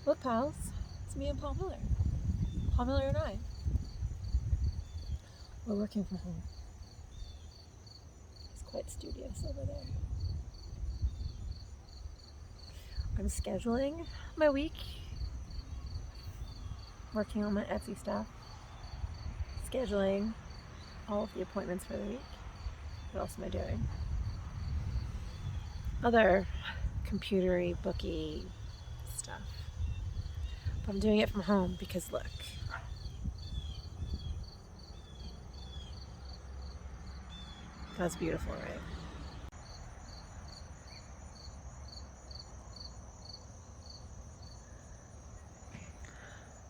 Look, pals, it's me and Paul Miller. Paul Miller and I. We're working from home. It's quite studious over there. I'm scheduling my week, working on my Etsy stuff, scheduling all of the appointments for the week. What else am I doing? Other computery, booky stuff. But I'm doing it from home because look. That's beautiful, right?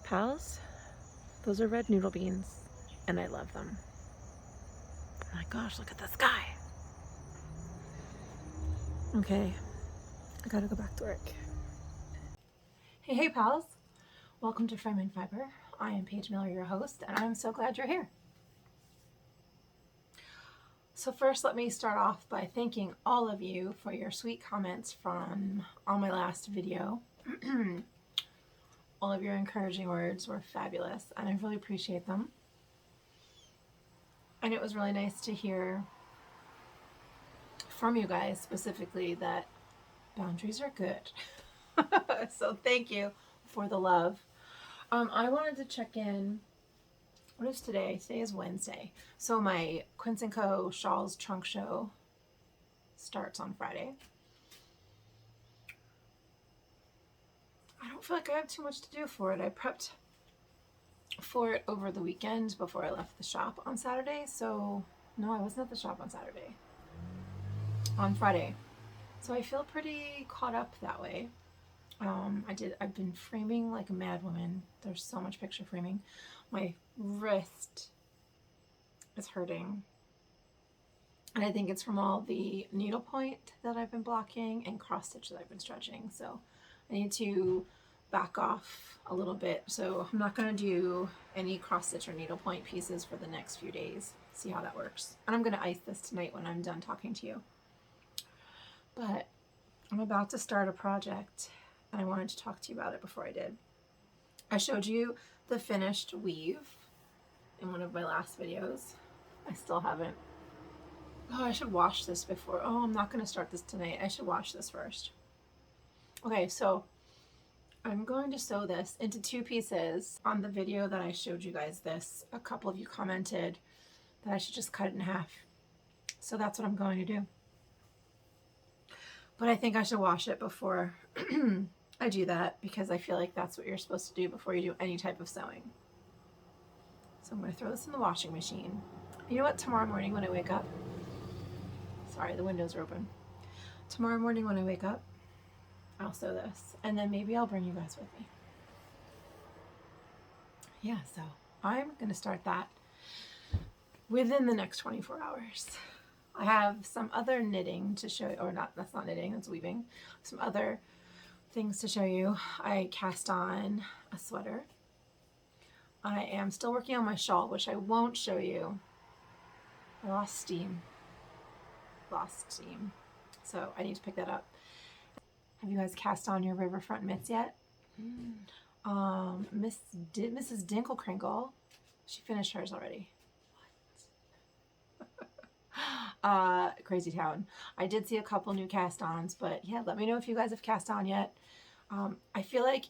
Pals, those are red noodle beans, and I love them. Oh my gosh, look at the sky. Okay, I gotta go back to work. Hey, pals. Welcome to Frame and Fiber. I am Paige Miller, your host, and I'm so glad you're here. So first, let me start off by thanking all of you for your sweet comments on my last video. All of your encouraging words were fabulous, and I really appreciate them. And it was really nice to hear from you guys specifically that boundaries are good. So thank you for the love. I wanted to check in. What is today? Today is Wednesday. So my Quince Co Shawls Trunk Show starts on Friday. I don't feel like I have too much to do for it. I prepped for it over the weekend before I left the shop on Saturday. So no, I wasn't at the shop on Saturday. On Friday. So I feel pretty caught up that way. I've been framing like a mad woman. There's so much picture framing. My wrist is hurting. And I think it's from all the needlepoint that I've been blocking and cross stitch that I've been stretching. So I need to back off a little bit. So I'm not going to do any cross stitch or needlepoint pieces for the next few days. See how that works. And I'm going to ice this tonight when I'm done talking to you. But I'm about to start a project and I wanted to talk to you about it before I did. I showed you the finished weave in one of my last videos. I still haven't. Oh, I should wash this before. Oh, I'm not going to start this tonight. I should wash this first. Okay, so I'm going to sew this into two pieces. On the video that I showed you guys this, a couple of you commented that I should just cut it in half. So that's what I'm going to do. But I think I should wash it before I do that because I feel like that's what you're supposed to do before you do any type of sewing. So I'm going to throw this in the washing machine. You know what? Tomorrow morning when I wake up, sorry, the windows are open. Tomorrow morning when I wake up, I'll sew this and then maybe I'll bring you guys with me. Yeah, so I'm going to start that within the next 24 hours. I have some other knitting to show you, or not, that's not knitting, that's weaving. Some other things to show you. I cast on a sweater. I am still working on my shawl, which I won't show you. I lost steam. So I need to pick that up. Have you guys cast on your Riverfront mitts yet? Mrs. Dinkle-Crinkle, she finished hers already. Crazy town. I did see a couple new cast-ons, but yeah, let me know if you guys have cast on yet. I feel like,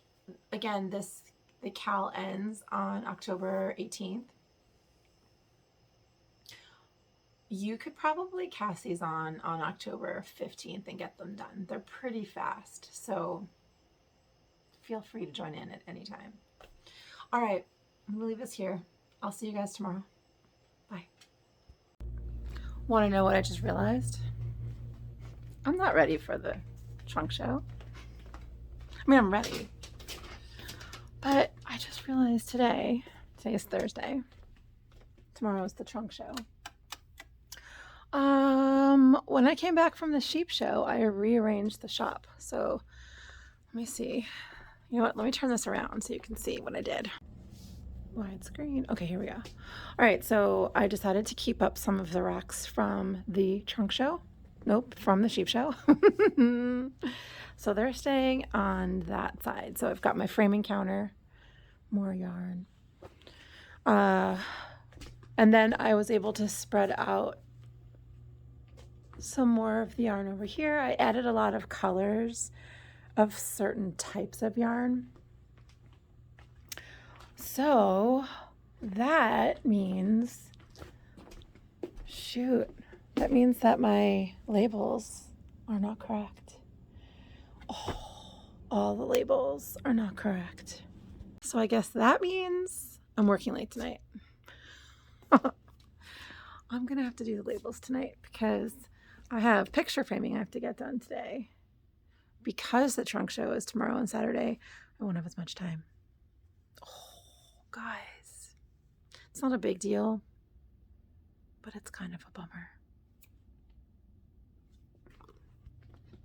again, the cal ends on October 18th. You could probably cast these on October 15th and get them done. They're pretty fast, so feel free to join in at any time. All right, I'm gonna leave this here. I'll see you guys tomorrow. Bye. Want to know what I just realized? I'm not ready for the trunk show. I mean, I'm ready. But I just realized today is Thursday. Tomorrow is the trunk show. When I came back from the sheep show, I rearranged the shop. So let me see. You know what? Let me turn this around so you can see what I did. Widescreen. Okay, here we go. All right, so I decided to keep up some of the racks from the trunk show. Nope, from the sheep show. So they're staying on that side. So I've got my framing counter, more yarn. And then I was able to spread out some more of the yarn over here. I added a lot of colors of certain types of yarn. So that means, that means that my labels are not correct. Oh, all the labels are not correct. So I guess that means I'm working late tonight. I'm gonna have to do the labels tonight because I have picture framing I have to get done today. Because the trunk show is tomorrow and Saturday, I won't have as much time. Oh, guys, it's not a big deal, but it's kind of a bummer.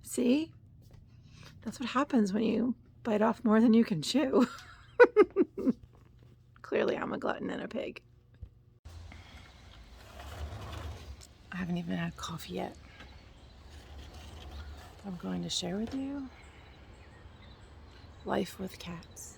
See? That's what happens when you bite off more than you can chew. Clearly, I'm a glutton and a pig. I haven't even had coffee yet. I'm going to share with you life with cats.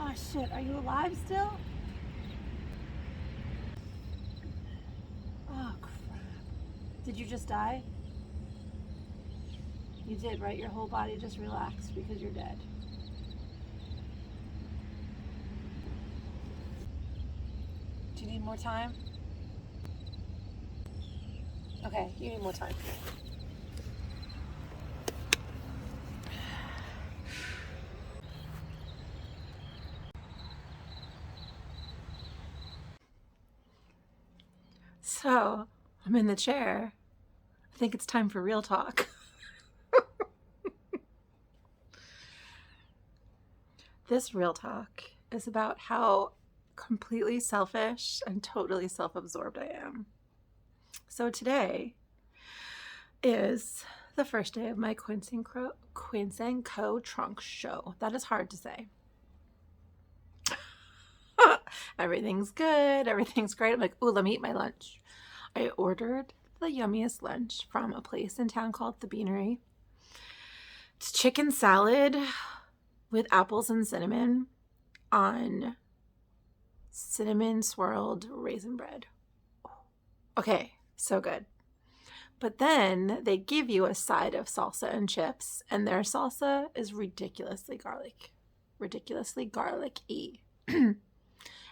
Oh shit, are you alive still? Oh crap. Did you just die? You did, right? Your whole body just relaxed because you're dead. Do you need more time? Okay, you need more time. So, I'm in the chair. I think it's time for real talk. This real talk is about how completely selfish and totally self-absorbed I am. So today is the first day of my Quince Co trunk show. That is hard to say. Everything's good. Everything's great. I'm like, ooh, let me eat my lunch. I ordered the yummiest lunch from a place in town called The Beanery. It's chicken salad with apples and cinnamon on cinnamon swirled raisin bread. Okay, so good. But then they give you a side of salsa and chips, and their salsa is ridiculously garlic-y.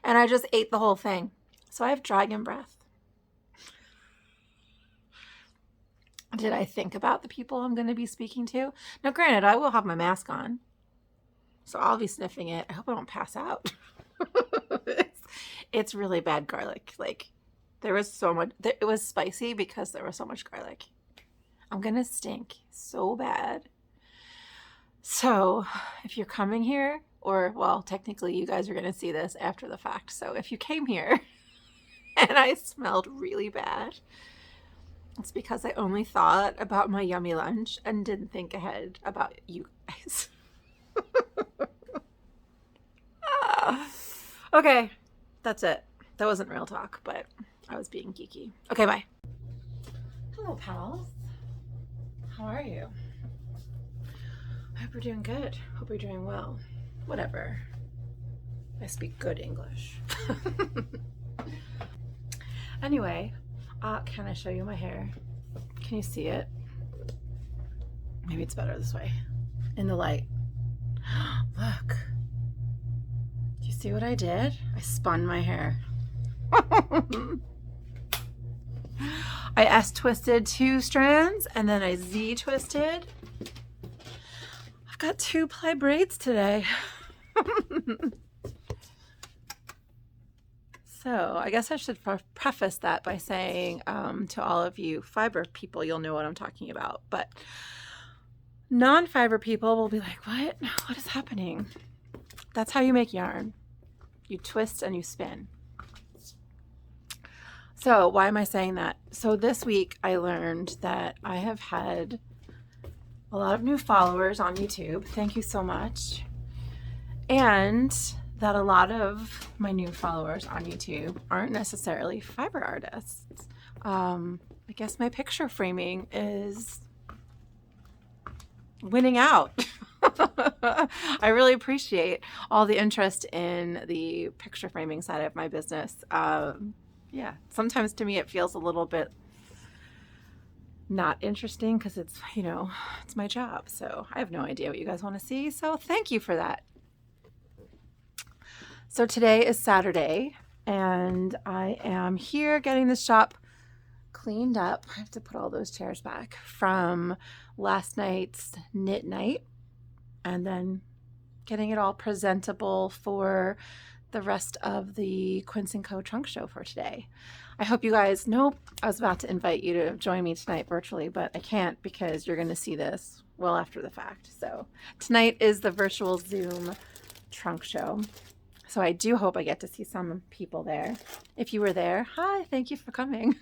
And I just ate the whole thing. So I have dragon breath. Did I think about the people I'm going to be speaking to? Now, granted, I will have my mask on, so I'll be sniffing it. I hope I don't pass out. It's really bad garlic. Like, there was so much. It was spicy because there was so much garlic. I'm going to stink so bad. So if you're coming here, or, well, technically you guys are going to see this after the fact. So if you came here and I smelled really bad, it's because I only thought about my yummy lunch and didn't think ahead about you guys. Okay, that's it. That wasn't real talk, but I was being geeky. Okay, bye. Hello, pals. How are you? I hope you're doing good. Hope you're doing well. Whatever. I speak good English. Anyway, can I show you my hair? Can you see it? Maybe it's better this way. In the light. Look. Do you see what I did? I spun my hair. I S-twisted 2 strands and then I Z-twisted. I've got 2-ply braids today. So I guess I should preface that by saying to all of you fiber people, you'll know what I'm talking about. But non-fiber people will be like, what? What is happening? That's how you make yarn. You twist and you spin. So why am I saying that? So this week I learned that I have had a lot of new followers on YouTube. Thank you so much. And that a lot of my new followers on YouTube aren't necessarily fiber artists. I guess my picture framing is winning out. I really appreciate all the interest in the picture framing side of my business. Yeah, sometimes to me it feels a little bit not interesting because it's, it's my job. So I have no idea what you guys want to see. So thank you for that. So today is Saturday and I am here getting the shop cleaned up. I have to put all those chairs back from last night's knit night and then getting it all presentable for the rest of the Quince Co trunk show for today. I hope you guys know I was about to invite you to join me tonight virtually, but I can't because you're going to see this well after the fact. So tonight is the virtual Zoom trunk show. So I do hope I get to see some people there. If you were there, hi, thank you for coming.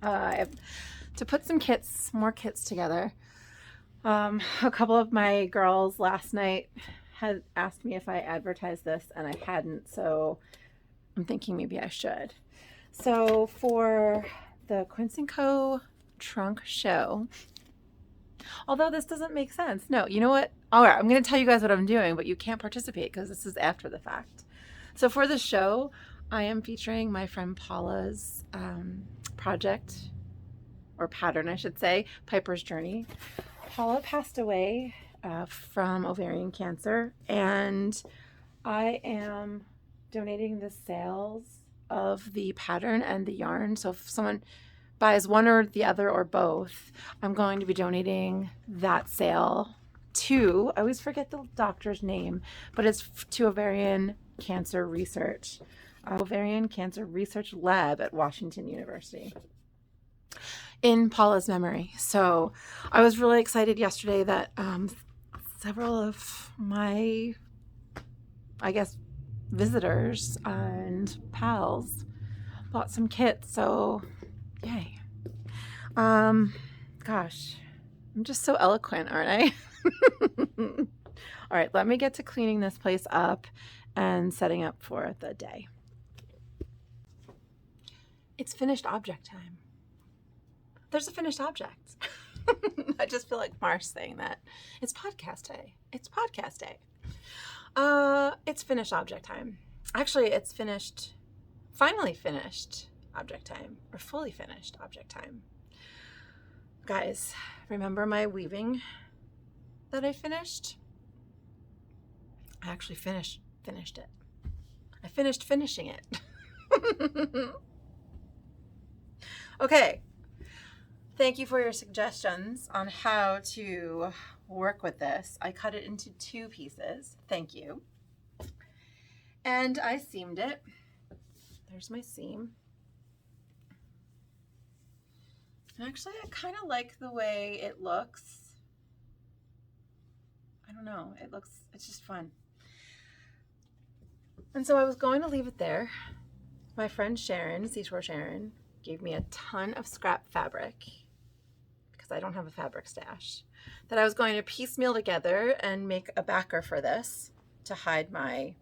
I have to put some more kits together. A couple of my girls last night had asked me if I advertised this and I hadn't, so I'm thinking maybe I should. So for the Quince Co trunk show, although this doesn't make sense. No, you know what? All right, I'm going to tell you guys what I'm doing, but you can't participate because this is after the fact. So for the show, I am featuring my friend Paula's project, or pattern, I should say, Piper's Journey. Paula passed away from ovarian cancer, and I am donating the sales of the pattern and the yarn. So if someone buys one or the other or both, I'm going to be donating that sale to, I always forget the doctor's name, but it's to Ovarian Cancer Research Lab at Washington University in Paula's memory. So I was really excited yesterday that several of my, I guess, visitors and pals bought some kits. So yay. Gosh, I'm just so eloquent, aren't I? All right, let me get to cleaning this place up and setting up for the day. It's finished object time. There's a finished object. I just feel like Marsh saying that. It's podcast day. It's podcast day. It's finished object time. Actually, it's finally finished object time, or fully finished object time. Guys, remember my weaving that I finished? I actually finished it. I finished finishing it. Okay. Thank you for your suggestions on how to work with this. I cut it into 2 pieces. Thank you. And I seamed it. There's my seam. Actually, I kind of like the way it looks. I don't know. It's just fun. And so I was going to leave it there. My friend Sharon, Seashore Sharon, gave me a ton of scrap fabric because I don't have a fabric stash that I was going to piecemeal together and make a backer for this to hide my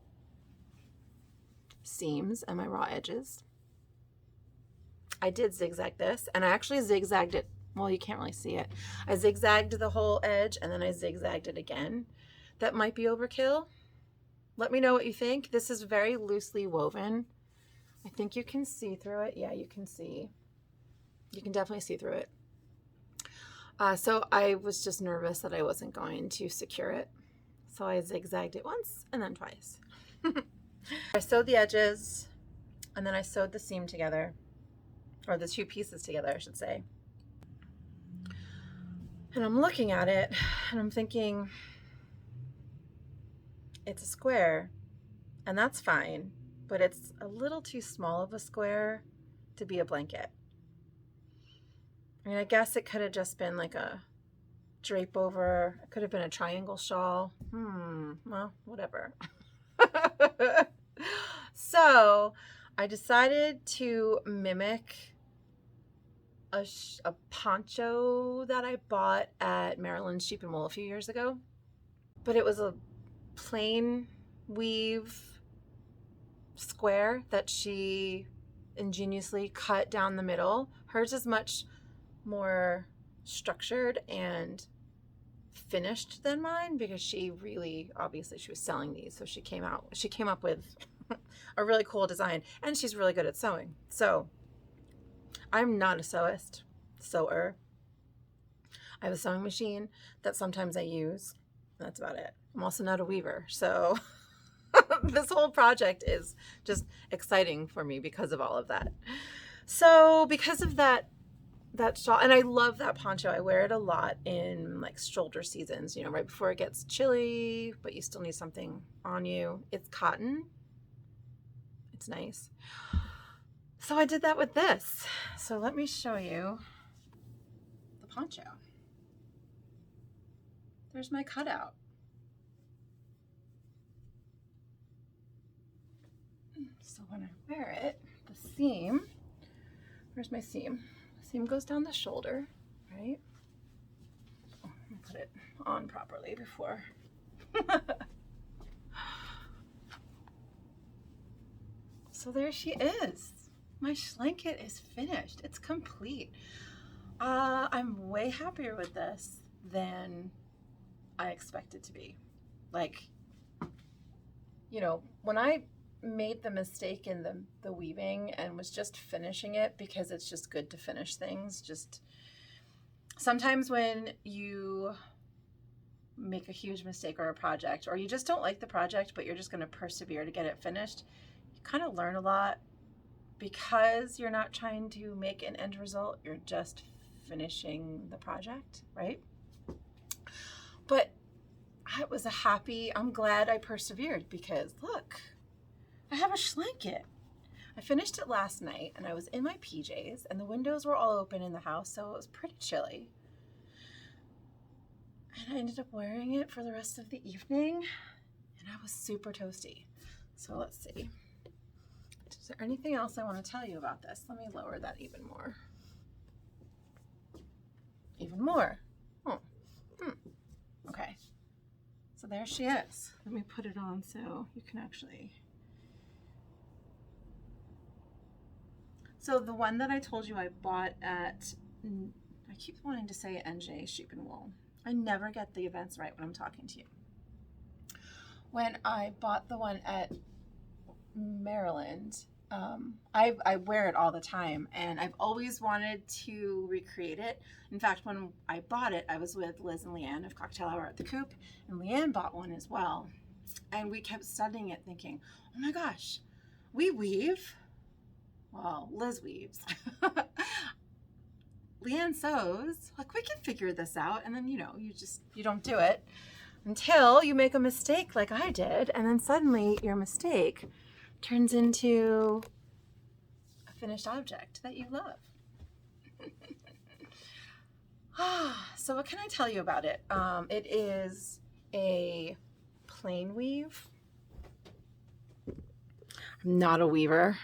seams and my raw edges. I did zigzag this, and I actually zigzagged it. Well, you can't really see it. I zigzagged the whole edge and then I zigzagged it again. That might be overkill. Let me know what you think. This is very loosely woven. I think you can see through it. Yeah, you can see. You can definitely see through it. So I was just nervous that I wasn't going to secure it. So I zigzagged it once and then twice. I sewed the edges and then I sewed the seam together, or the 2 pieces together, I should say. And I'm looking at it and I'm thinking, it's a square and that's fine, but it's a little too small of a square to be a blanket. I mean, I guess it could have just been like a drape over. It could have been a triangle shawl. Well, whatever. So I decided to mimic a poncho that I bought at Maryland's Sheep and Wool a few years ago. But it was a plain weave square that she ingeniously cut down the middle. Hers is much more structured and finished than mine because she was selling these, so she came up with a really cool design, and she's really good at sewing. So I'm not a sewer. I have a sewing machine that sometimes I use. That's about it. I'm also not a weaver, so this whole project is just exciting for me because of all of that. So because of that shawl, and I love that poncho. I wear it a lot in like shoulder seasons, right before it gets chilly, but you still need something on you. It's cotton. It's nice. So I did that with this. So let me show you the poncho. There's my cutout. So when I wear it, the seam, where's my seam? The seam goes down the shoulder, right? Oh, let me put it on properly before. So there she is. My blanket is finished. It's complete. I'm way happier with this than I expected to be. Like, when I made the mistake in the weaving and was just finishing it because it's just good to finish things. Just sometimes when you make a huge mistake or a project, or you just don't like the project, but you're just going to persevere to get it finished, you kind of learn a lot because you're not trying to make an end result. You're just finishing the project, right? But I'm glad I persevered because look, I have a blanket. I finished it last night and I was in my PJs and the windows were all open in the house, so it was pretty chilly. And I ended up wearing it for the rest of the evening and I was super toasty. So let's see. Is there anything else I want to tell you about this? Let me lower that even more. Even more. Okay. So there she is. Let me put it on so you can actually. So the one that I told you I bought at, I keep wanting to say NJ Sheep and Wool. I never get the events right when I'm talking to you. When I bought the one at Maryland, I wear it all the time and I've always wanted to recreate it. In fact, when I bought it, I was with Liz and Leanne of Cocktail Hour at the Coop, and Leanne bought one as well. And we kept studying it thinking, oh my gosh, we weave. Well, Liz weaves. Leanne sews. Like, we can figure this out. And then, you don't do it until you make a mistake like I did. And then suddenly your mistake turns into a finished object that you love. So what can I tell you about it? It is a plain weave. I'm not a weaver.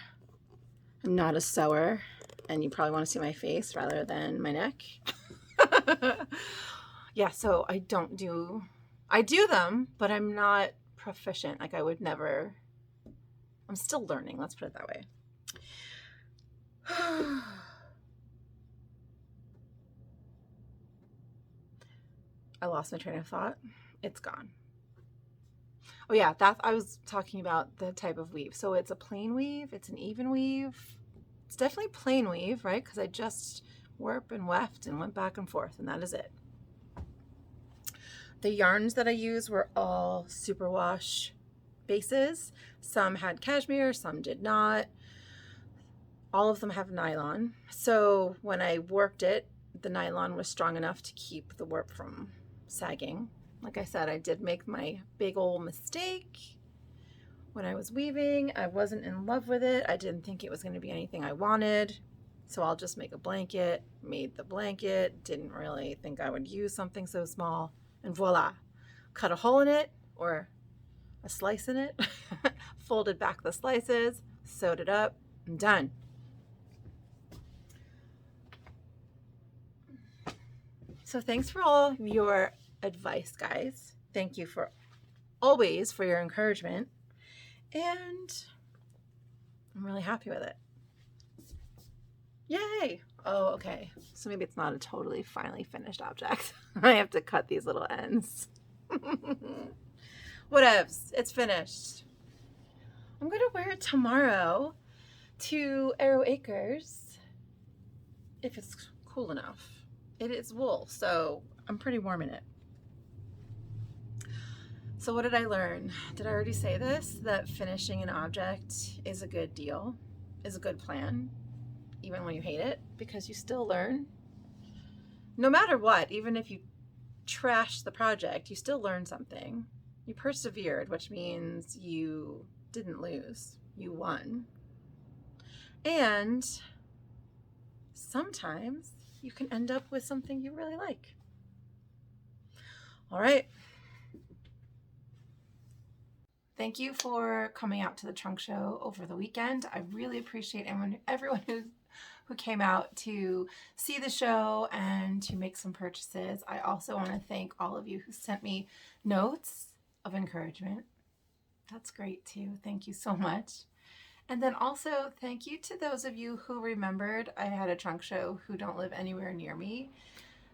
I'm not a sewer, and you probably want to see my face rather than my neck. Yeah, so I do them, but I'm not proficient. Like I would never, I'm still learning. Let's put it that way. I lost my train of thought. It's gone. Oh yeah, I was talking about the type of weave. So it's a plain weave, it's an even weave. It's definitely plain weave, right? Because I just warp and weft and went back and forth, and that is it. The yarns that I used were all superwash bases. Some had cashmere, some did not. All of them have nylon. So when I warped it, the nylon was strong enough to keep the warp from sagging. Like I said, I did make my big old mistake When I was weaving, I wasn't in love with it. I didn't think it was going to be anything I wanted. So I'll just make a blanket, made the blanket, didn't really think I would use something so small, and voila. Cut a hole in it or a slice in it, folded back the slices, sewed it up, I'm done. So thanks for all your advice, guys. Thank you for always for your encouragement. And I'm really happy with it. Yay! Oh, okay. So maybe it's not a totally finally finished object. I have to cut these little ends. Whatevs. It's finished. I'm going to wear it tomorrow to Arrow Acres if it's cool enough. It is wool, so I'm pretty warm in it. So what did I learn? Did I already say this? That finishing an object is a good deal, is a good plan, even when you hate it, because you still learn. No matter what, even if you trash the project, you still learn something. You persevered, which means you didn't lose, you won. And sometimes you can end up with something you really like. All right. Thank you for coming out to the trunk show over the weekend. I really appreciate everyone who came out to see the show and to make some purchases. I also want to thank all of you who sent me notes of encouragement. That's great too. Thank you so much. And then also thank you to those of you who remembered I had a trunk show who don't live anywhere near me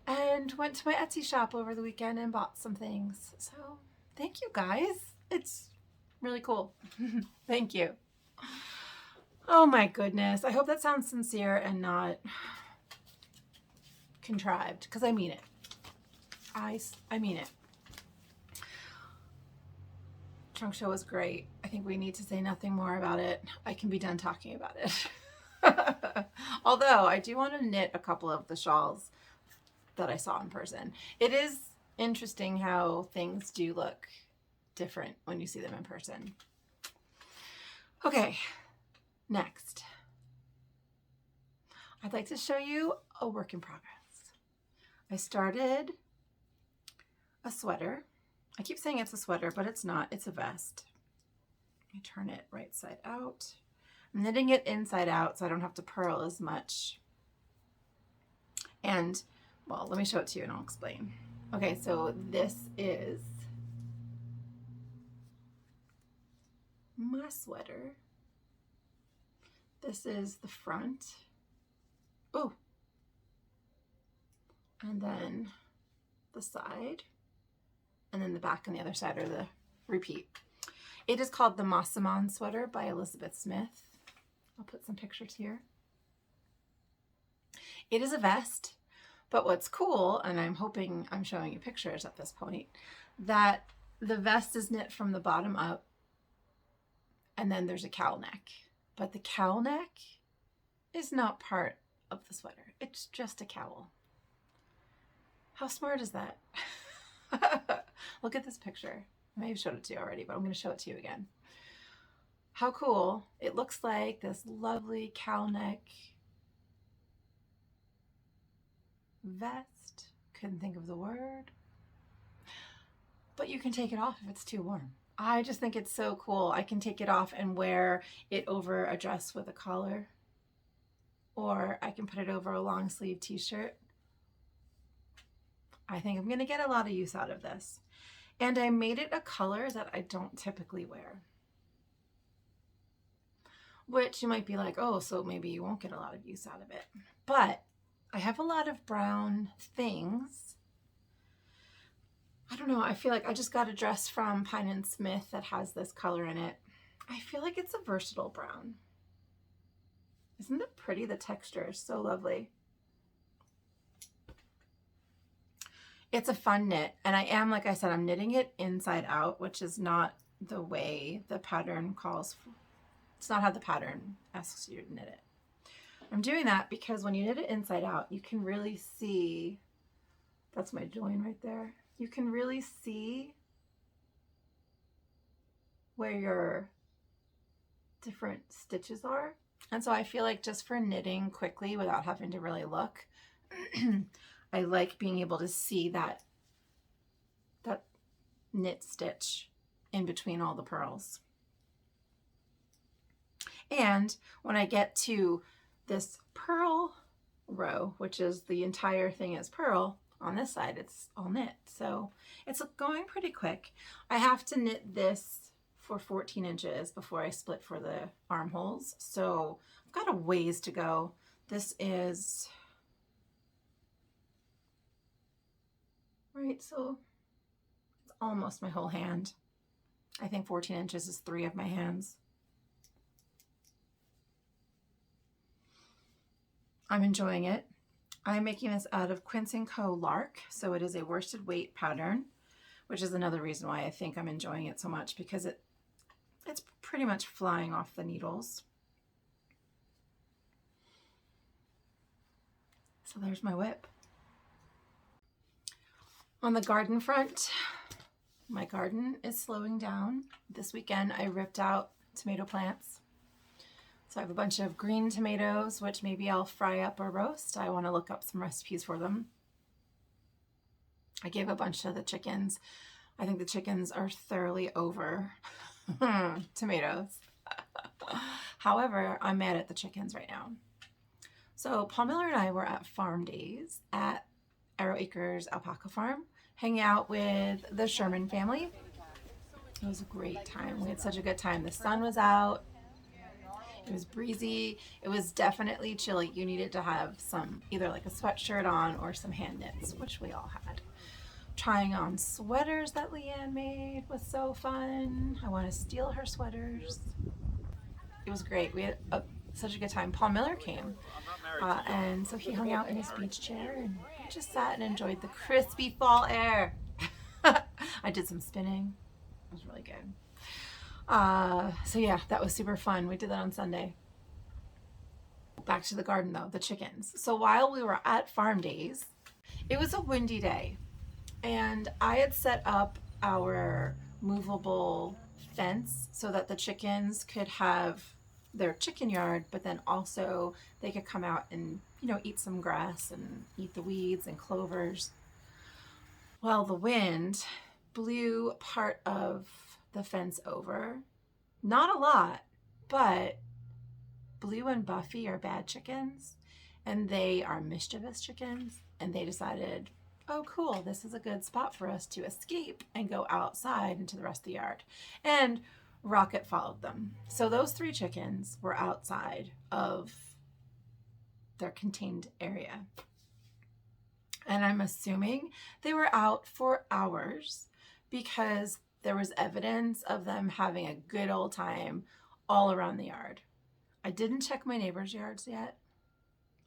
and went to my Etsy shop over the weekend and bought some things. So thank you guys. It's really cool. Thank you. Oh my goodness. I hope that sounds sincere and not contrived, because I mean it. I mean it. Trunk show was great. I think we need to say nothing more about it. I can be done talking about it. Although I do want to knit a couple of the shawls that I saw in person. It is interesting how things do look different when you see them in person. Okay, next. I'd like to show you a work in progress. I started a sweater. I keep saying it's a sweater, but it's not. It's a vest. I turn it right side out. I'm knitting it inside out so I don't have to purl as much. And, well, let me show it to you and I'll explain. Okay, so this is my sweater. This is the front. Oh, and then the side, and then the back and the other side are the repeat. It is called the Massaman sweater by Elizabeth Smith. I'll put some pictures here. It is a vest, but what's cool, and I'm hoping I'm showing you pictures at this point, that the vest is knit from the bottom up, and then there's a cowl neck. But the cowl neck is not part of the sweater. It's just a cowl. How smart is that? Look at this picture. I may have showed it to you already, but I'm going to show it to you again. How cool. It looks like this lovely cowl neck vest. Couldn't think of the word. But you can take it off if it's too warm. I just think it's so cool. I can take it off and wear it over a dress with a collar, or I can put it over a long sleeve t-shirt. I think I'm going to get a lot of use out of this. And I made it a color that I don't typically wear. Which you might be like, oh, so maybe you won't get a lot of use out of it. But I have a lot of brown things. I don't know, I feel like I just got a dress from Pine & Smith that has this color in it. I feel like it's a versatile brown. Isn't it pretty? The texture is so lovely. It's a fun knit, and I am, like I said, I'm knitting it inside out, which is not the way the pattern calls for. It's not how the pattern asks you to knit it. I'm doing that because when you knit it inside out, you can really see, that's my join right there. You can really see where your different stitches are. And so I feel like just for knitting quickly without having to really look, I like being able to see that knit stitch in between all the purls. And when I get to this purl row, which is the entire thing is purl, on this side it's all knit. So it's going pretty quick. I have to knit this for 14 inches before I split for the armholes. So I've got a ways to go. This is, right, so it's almost my whole hand. I think 14 inches is 3 of my hands. I'm enjoying it. I'm making this out of Quince Co Lark, so it is a worsted weight pattern, which is another reason why I think I'm enjoying it so much, because it's pretty much flying off the needles. So there's my WIP. On the garden front, my garden is slowing down. This weekend I ripped out tomato plants. So I have a bunch of green tomatoes, which maybe I'll fry up or roast. I want to look up some recipes for them. I gave a bunch to the chickens. I think the chickens are thoroughly over tomatoes. However, I'm mad at the chickens right now. So Paul Miller and I were at farm days at Arrow Acres Alpaca Farm, hanging out with the Sherman family. It was a great time. We had such a good time. The sun was out. It was breezy. It was definitely chilly. You needed to have some, either like a sweatshirt on or some hand knits, which we all had. Trying on sweaters that Leanne made was so fun. I want to steal her sweaters. It was great. We had such a good time. Paul Miller came, and so he hung out in his beach chair, and we just sat and enjoyed the crispy fall air. I did some spinning. It was really good. So yeah, that was super fun. We did that on Sunday. Back to the garden though, the chickens. So while we were at farm days, it was a windy day, and I had set up our movable fence so that the chickens could have their chicken yard, but then also they could come out and, you know, eat some grass and eat the weeds and clovers. Well, the wind blew part of the fence over. Not a lot, but Blue and Buffy are bad chickens, and they are mischievous chickens, and they decided, oh cool, this is a good spot for us to escape and go outside into the rest of the yard. And Rocket followed them. So those 3 chickens were outside of their contained area. And I'm assuming they were out for hours because there was evidence of them having a good old time all around the yard. I didn't check my neighbors' yards yet.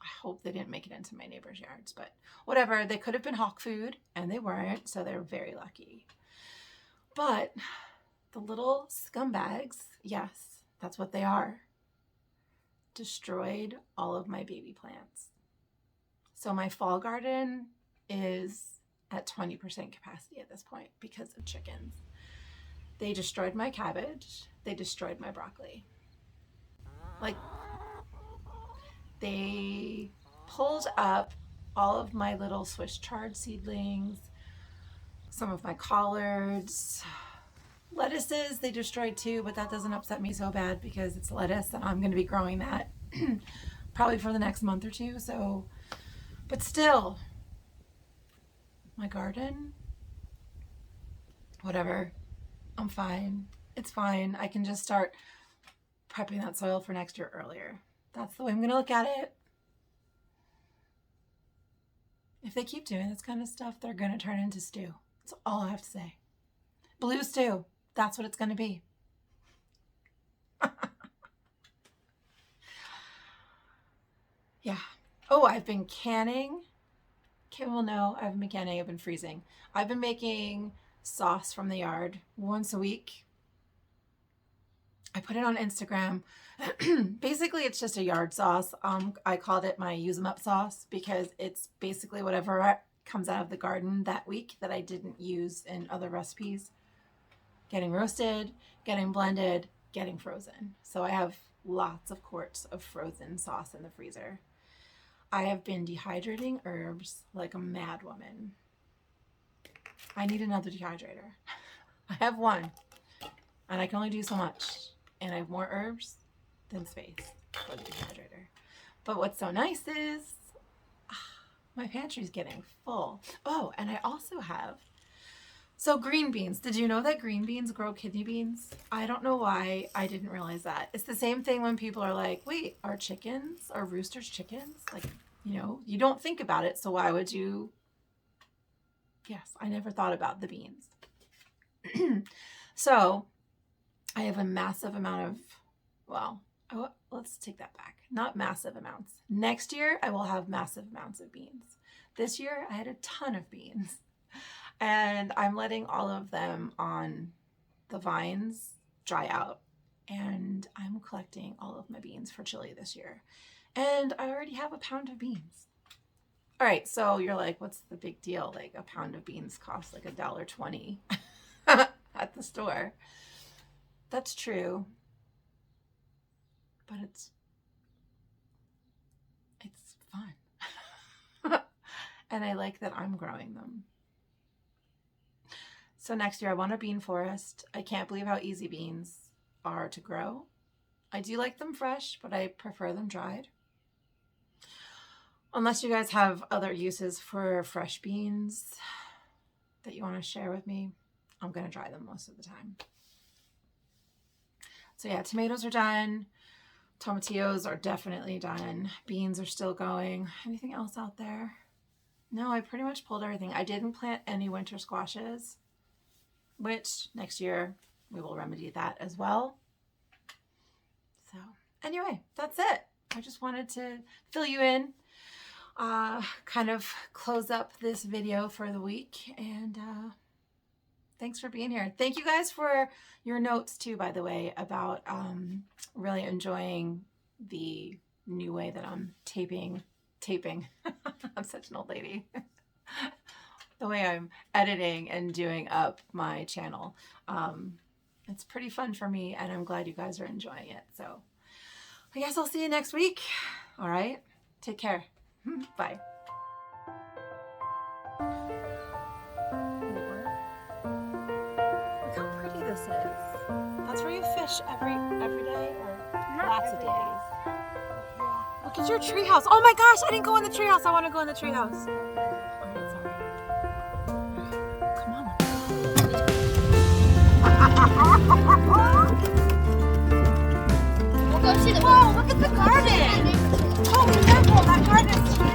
I hope they didn't make it into my neighbors' yards, but whatever. They could have been hawk food, and they weren't, so they're very lucky. But the little scumbags, yes, that's what they are, destroyed all of my baby plants. So my fall garden is at 20% capacity at this point because of chickens. They destroyed my cabbage. They destroyed my broccoli. Like, they pulled up all of my little Swiss chard seedlings, some of my collards, lettuces they destroyed too, but that doesn't upset me so bad because it's lettuce and I'm going to be growing that probably for the next month or 2. So, but still, my garden, whatever, I'm fine. It's fine. I can just start prepping that soil for next year earlier. That's the way I'm going to look at it. If they keep doing this kind of stuff, they're going to turn into stew. That's all I have to say. Blue stew. That's what it's going to be. Yeah. Oh, I've been canning. Well, no, I haven't been canning. I've been freezing. I've been making sauce from the yard once a week. I put it on Instagram. Basically, it's just a yard sauce. I called it my use 'em up sauce because it's basically whatever comes out of the garden that week that I didn't use in other recipes. Getting roasted, getting blended, getting frozen. So I have lots of quarts of frozen sauce in the freezer. I have been dehydrating herbs like a mad woman. I need another dehydrator. I have one, and I can only do so much. And I have more herbs than space for the dehydrator. But what's so nice is my pantry's getting full. Oh, and I also have, so green beans. Did you know that green beans grow kidney beans? I don't know why I didn't realize that. It's the same thing when people are like, wait, are roosters chickens? Like, you know, you don't think about it, so why would you? Yes, I never thought about the beans. So I have a massive amount of, well, let's take that back. Not massive amounts. Next year, I will have massive amounts of beans. This year, I had a ton of beans. And I'm letting all of them on the vines dry out. And I'm collecting all of my beans for chili this year. And I already have a pound of beans. All right, so you're like, what's the big deal? Like a pound of beans costs like $1.20 at the store. That's true. But it's fun. And I like that I'm growing them. So next year I want a bean forest. I can't believe how easy beans are to grow. I do like them fresh, but I prefer them dried. Unless you guys have other uses for fresh beans that you want to share with me, I'm going to dry them most of the time. So yeah, tomatoes are done. Tomatillos are definitely done. Beans are still going. Anything else out there? No, I pretty much pulled everything. I didn't plant any winter squashes, which next year we will remedy that as well. So anyway, that's it. I just wanted to fill you in, kind of close up this video for the week, and thanks for being here. Thank you guys for your notes too, by the way, about really enjoying the new way that I'm taping. I'm such an old lady. The way I'm editing and doing up my channel. It's pretty fun for me, and I'm glad you guys are enjoying it. So I guess I'll see you next week. All right. Take care. Bye. Look how pretty this is. That's where you fish every day or lots of days. Look at your treehouse. Oh my gosh, I didn't go in the treehouse. I want to go in the treehouse. All right, sorry. Come on. We'll go see the. Whoa, look at the garden. Oh, careful. That garden is huge.